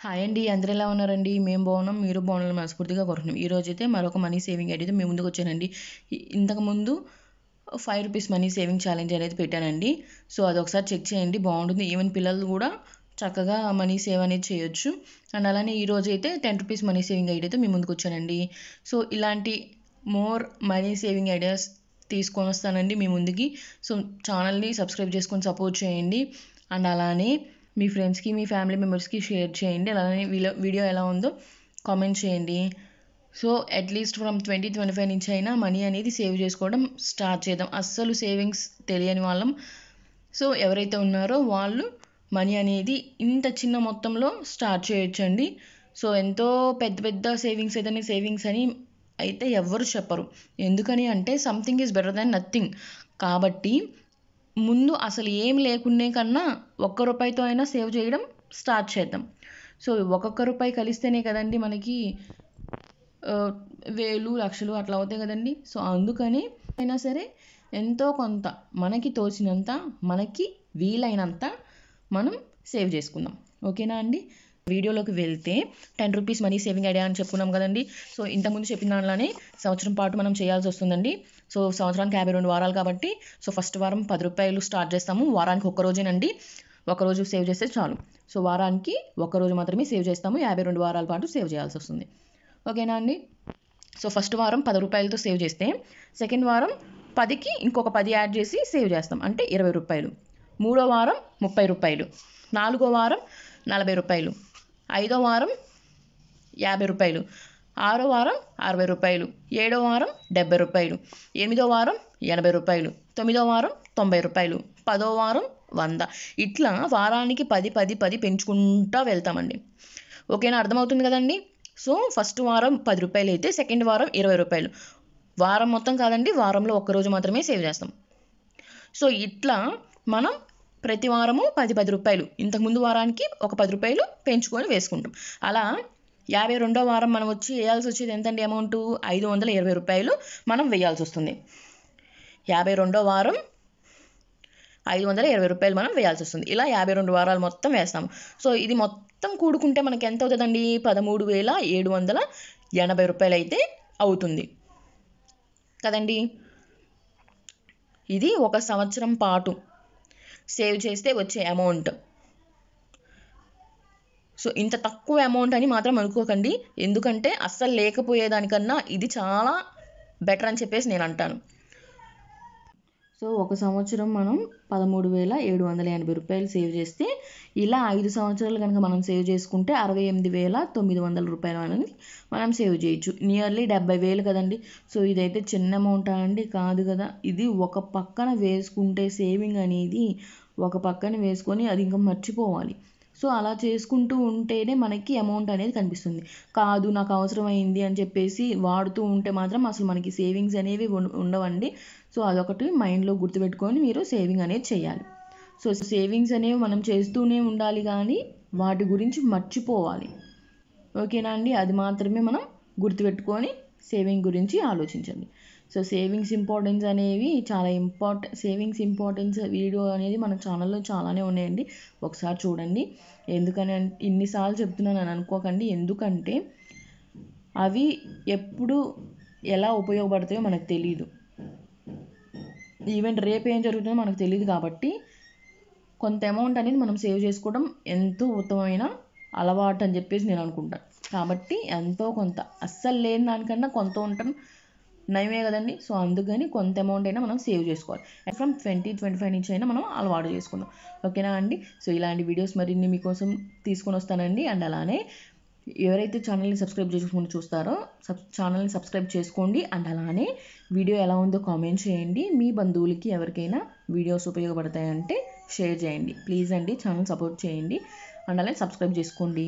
Hi అండి. అందరూ ఎలా ఉన్నారండి? మేము బాగున్నాం. మీరు బాగున్నారని మనస్ఫూర్తిగా కోరుకుంటున్నాం. ఈరోజైతే మరొక మనీ సేవింగ్ ఐడియాతో మీ ముందుకు వచ్చానండి. ఇంతకుముందు రూ. 5 మనీ సేవింగ్ ఛాలెంజ్ అనేది పెట్టానండి. సో అదొకసారి చెక్ చేయండి, బాగుంటుంది. ఈవెన్ పిల్లలు కూడా చక్కగా మనీ సేవ్ అనేది చేయొచ్చు. అండ్ అలానే ఈరోజైతే రూ. 10 మనీ సేవింగ్ ఐడియాతో మీ ముందుకు వచ్చానండి. సో ఇలాంటి మోర్ మనీ సేవింగ్ ఐడియాస్ తీసుకొని వస్తానండి మీ ముందుకి. సో ఛానల్ని సబ్స్క్రైబ్ చేసుకొని సపోర్ట్ చేయండి. అండ్ అలానే మీ ఫ్రెండ్స్కి, మీ ఫ్యామిలీ మెంబర్స్కి షేర్ చేయండి. అలానే వీడియో ఎలా ఉందో కామెంట్ చేయండి. సో అట్లీస్ట్ ఫ్రమ్ 2025 నుంచి అయినా మనీ అనేది సేవ్ చేసుకోవడం స్టార్ట్ చేద్దాం. అస్సలు సేవింగ్స్ తెలియని వాళ్ళం. సో ఎవరైతే ఉన్నారో వాళ్ళు మనీ అనేది ఇంత చిన్న మొత్తంలో స్టార్ట్ చేయొచ్చండి. సో ఎంతో పెద్ద పెద్ద సేవింగ్స్ ఏదైనా సేవింగ్స్ అని అయితే ఎవ్వరు చెప్పరు. ఎందుకని అంటే something is better than nothing. కాబట్టి ముందు అసలు ఏం లేకునే కన్నా ₹1 అయినా సేవ్ చేయడం స్టార్ట్ చేద్దాం. సో ఒక్కొక్క రూపాయి కలిస్తేనే కదండి మనకి వేలు లక్షలు అట్లా అవుతాయి కదండి. సో అందుకని అయినా సరే ఎంతో కొంత మనకి తోచినంత, మనకి వీలైనంత మనం సేవ్ చేసుకుందాం. ఓకేనా అండి? వీడియోలోకి వెళ్తే రూ. 10 మనీ సేవింగ్ ఐడియా అని చెప్పుకున్నాం కదండి. సో ఇంతకుముందు చెప్పిన దానిలోనే సంవత్సరం పాటు మనం చేయాల్సి వస్తుందండి. సో సంవత్సరానికి 52 వారాలు కాబట్టి సో ఫస్ట్ వారం ₹10 స్టార్ట్ చేస్తాము. వారానికి ఒక్క రోజేనండి. ఒకరోజు సేవ్ చేస్తే చాలు. సో వారానికి ఒక్కరోజు మాత్రమే సేవ్ చేస్తాము. 52 వారాల పాటు సేవ్ చేయాల్సి వస్తుంది. ఓకేనా అండి? సో ఫస్ట్ వారం ₹10తో సేవ్ చేస్తే సెకండ్ వారం 10కి ఇంకొక 10 యాడ్ చేసి సేవ్ చేస్తాం, అంటే ₹20. మూడో వారం ₹30, నాలుగో వారం ₹40, ఐదో వారం ₹50, ఆరో వారం ₹60, ఏడో వారం ₹70, ఎనిమిదో వారం ₹80, తొమ్మిదో వారం ₹90, పదో వారం 100. ఇట్లా వారానికి 10 10 10 పెంచుకుంటూ వెళ్తామండి. ఓకేనా? అర్థమవుతుంది కదండి. సో ఫస్ట్ వారం ₹10 అయితే సెకండ్ వారం ₹20. వారం మొత్తం కాదండి, వారంలో ఒక్కరోజు మాత్రమే సేవ్ చేస్తాం. సో ఇట్లా మనం ప్రతి వారము ₹10 ఇంతకుముందు వారానికి ఒక ₹10 పెంచుకొని వేసుకుంటాం. అలా 52వ వారం మనం వేయాల్సి వచ్చేది ఎంతండి అమౌంట్? ₹520 మనం వేయాల్సి వస్తుంది. 52వ వారం ₹520 మనం వేయాల్సి వస్తుంది. ఇలా 52 వారాలు మొత్తం వేస్తాము. సో ఇది మొత్తం కూడుకుంటే మనకి ఎంత అవుతుందండి? ₹13,780 అయితే అవుతుంది కదండి. ఇది ఒక సంవత్సరం పాటు సేవ్ చేస్తే వచ్చే అమౌంట్. సో ఇంత తక్కువ అమౌంట్ అని మాత్రం అనుకోకండి. ఎందుకంటే అస్సలు లేకపోయేదానికన్నా ఇది చాలా బెటర్ అని చెప్పేసి నేను అంటాను. సో ఒక సంవత్సరం మనం ₹13,780 సేవ్ చేస్తే ఇలా 5 సంవత్సరాలు కనుక మనం సేవ్ చేసుకుంటే ₹68,900 అనేది మనం సేవ్ చేయొచ్చు. నియర్లీ 70,000 కదండి. సో ఇదైతే చిన్న అమౌంటా అండి? కాదు కదా. ఇది ఒక పక్కన వేసుకుంటే సేవింగ్ అనేది ఒక పక్కన వేసుకొని అది ఇంకా మర్చిపోవాలి. సో అలా చేసుకుంటూ ఉంటేనే మనకి అమౌంట్ అనేది కనిపిస్తుంది. కాదు నాకు అవసరమైంది అని చెప్పేసి వాడుతూ ఉంటే మాత్రం అసలు మనకి సేవింగ్స్ అనేవి ఉండవండి. సో అదొకటి మైండ్లో గుర్తుపెట్టుకొని మీరు సేవింగ్ అనేది చేయాలి. సో సేవింగ్స్ అనేవి మనం చేస్తూనే ఉండాలి, కానీ వాటి గురించి మర్చిపోవాలి. ఓకేనా అండి? అది మాత్రమే మనం గుర్తుపెట్టుకొని సేవింగ్ గురించి ఆలోచించండి. సో సేవింగ్స్ ఇంపార్టెన్స్ అనేవి చాలా సేవింగ్స్ ఇంపార్టెన్స్ వీడియో అనేది మన ఛానల్లో చాలానే ఉన్నాయండి. ఒకసారి చూడండి. ఎందుకని ఇన్నిసార్లు చెప్తున్నాను అని అనుకోకండి. ఎందుకంటే అవి ఎప్పుడు ఎలా ఉపయోగపడతాయో మనకు తెలియదు. ఈవెన్ రేపు ఏం జరుగుతుందో మనకు తెలియదు. కాబట్టి కొంత అమౌంట్ అనేది మనం సేవ్ చేసుకోవడం ఎంతో ఉత్తమమైన అలవాటు అని చెప్పేసి నేను అనుకుంటాను. కాబట్టి ఎంతో కొంత, అస్సలు లేని దానికన్నా కొంత ఉండటం నయమే కదండి. సో అందుకని కొంత అమౌంట్ అయినా మనం సేవ్ చేసుకోవాలి. ఫ్రమ్ 2025 నుంచి అయినా మనం అలవాటు చేసుకుందాం. ఓకేనా అండి? సో ఇలాంటి వీడియోస్ మరిన్ని మీకోసం తీసుకొని వస్తానండి. అండ్ అలానే ఎవరైతే ఛానల్ని సబ్స్క్రైబ్ చేసుకుని చూస్తారో ఛానల్ని సబ్స్క్రైబ్ చేసుకోండి. అండ్ అలానే వీడియో ఎలా ఉందో కామెంట్ చేయండి. మీ బంధువులకి ఎవరికైనా వీడియోస్ ఉపయోగపడతాయంటే షేర్ చేయండి. ప్లీజ్ అండి, ఛానల్ సపోర్ట్ చేయండి. అండ్ అలానే సబ్స్క్రైబ్ చేసుకోండి.